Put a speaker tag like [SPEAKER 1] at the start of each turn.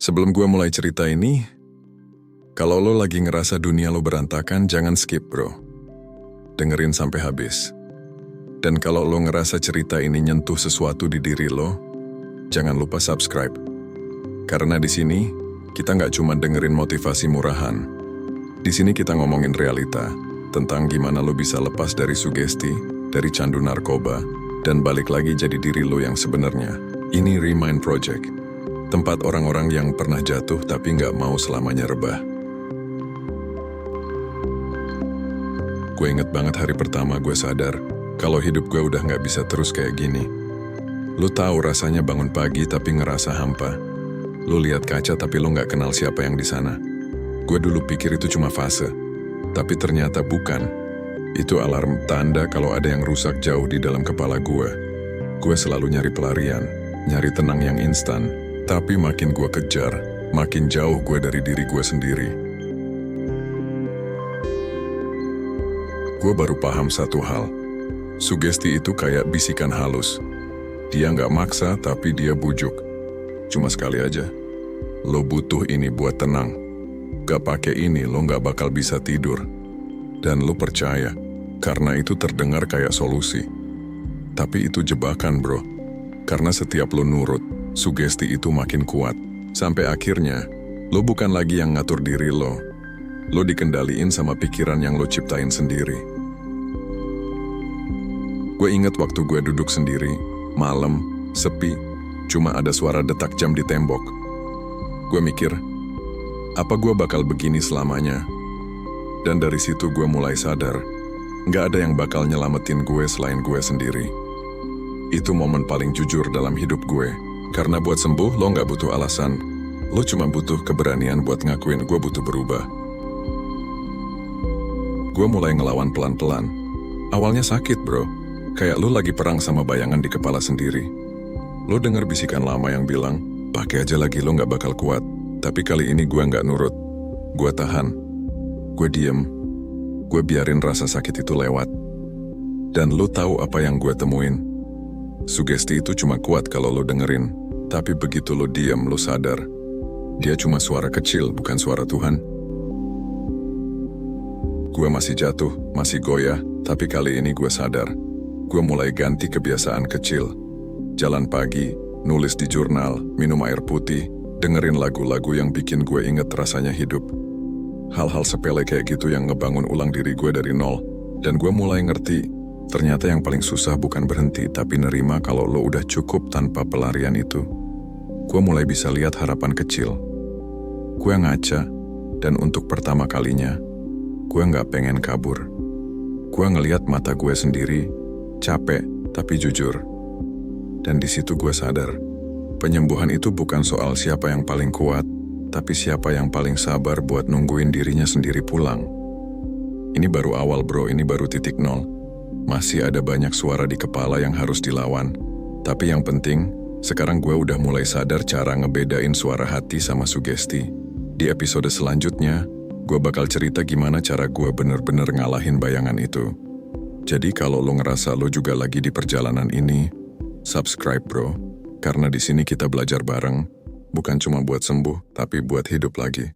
[SPEAKER 1] Sebelum gue mulai cerita ini, kalau lo lagi ngerasa dunia lo berantakan, jangan skip bro. Dengerin sampai habis. Dan kalau lo ngerasa cerita ini nyentuh sesuatu di diri lo, jangan lupa subscribe. Karena di sini, kita nggak cuma dengerin motivasi murahan. Di sini kita ngomongin realita, tentang gimana lo bisa lepas dari sugesti, dari candu narkoba, dan balik lagi jadi diri lo yang sebenarnya. Ini Remind Project, tempat orang-orang yang pernah jatuh tapi nggak mau selamanya rebah. Gue inget banget hari pertama gue sadar kalau hidup gue udah nggak bisa terus kayak gini. Lo tahu rasanya bangun pagi tapi ngerasa hampa. Lo lihat kaca tapi lo nggak kenal siapa yang di sana. Gue dulu pikir itu cuma fase, tapi ternyata bukan. Itu alarm tanda kalau ada yang rusak jauh di dalam kepala gue. Gue selalu nyari pelarian, nyari tenang yang instan. Tapi makin gue kejar, makin jauh gue dari diri gue sendiri. Gue baru paham satu hal. Sugesti itu kayak bisikan halus. Dia nggak maksa, tapi dia bujuk. Cuma sekali aja. Lo butuh ini buat tenang. Gak pakai ini, lo nggak bakal bisa tidur. Dan lo percaya, karena itu terdengar kayak solusi. Tapi itu jebakan bro. Karena setiap lo nurut, sugesti itu makin kuat. Sampai akhirnya, lo bukan lagi yang ngatur diri lo. Lo dikendaliin sama pikiran yang lo ciptain sendiri. Gue inget waktu gue duduk sendiri, malam, sepi, cuma ada suara detak jam di tembok. Gue mikir, apa gue bakal begini selamanya? Dan dari situ gue mulai sadar, gak ada yang bakal nyelamatin gue selain gue sendiri. Itu momen paling jujur dalam hidup gue. Karena buat sembuh, lo gak butuh alasan. Lo cuma butuh keberanian buat ngakuin gue butuh berubah. Gue mulai ngelawan pelan-pelan. Awalnya sakit bro. Kayak lo lagi perang sama bayangan di kepala sendiri. Lo denger bisikan lama yang bilang, pakai aja lagi lo gak bakal kuat. Tapi kali ini gue gak nurut. Gue tahan. Gue diem. Gue biarin rasa sakit itu lewat. Dan lo tahu apa yang gue temuin? Sugesti itu cuma kuat kalau lo dengerin. Tapi begitu lo diem, lo sadar. Dia cuma suara kecil, bukan suara Tuhan. Gue masih jatuh, masih goyah. Tapi kali ini gue sadar. Gue mulai ganti kebiasaan kecil. Jalan pagi, nulis di jurnal, minum air putih, dengerin lagu-lagu yang bikin gue inget rasanya hidup. Hal-hal sepele kayak gitu yang ngebangun ulang diri gue dari nol. Dan gue mulai ngerti, ternyata yang paling susah bukan berhenti, tapi nerima kalau lo udah cukup tanpa pelarian itu. Gue mulai bisa lihat harapan kecil. Gue ngaca, dan untuk pertama kalinya, gue gak pengen kabur. Gue ngeliat mata gue sendiri, capek, tapi jujur. Dan di situ gue sadar, penyembuhan itu bukan soal siapa yang paling kuat, tapi siapa yang paling sabar buat nungguin dirinya sendiri pulang. Ini baru awal bro, ini baru titik nol. Masih ada banyak suara di kepala yang harus dilawan. Tapi yang penting, sekarang gue udah mulai sadar cara ngebedain suara hati sama sugesti. Di episode selanjutnya, gue bakal cerita gimana cara gue bener-bener ngalahin bayangan itu. Jadi kalau lo ngerasa lo juga lagi di perjalanan ini, subscribe bro. Karena di sini kita belajar bareng, bukan cuma buat sembuh, tapi buat hidup lagi.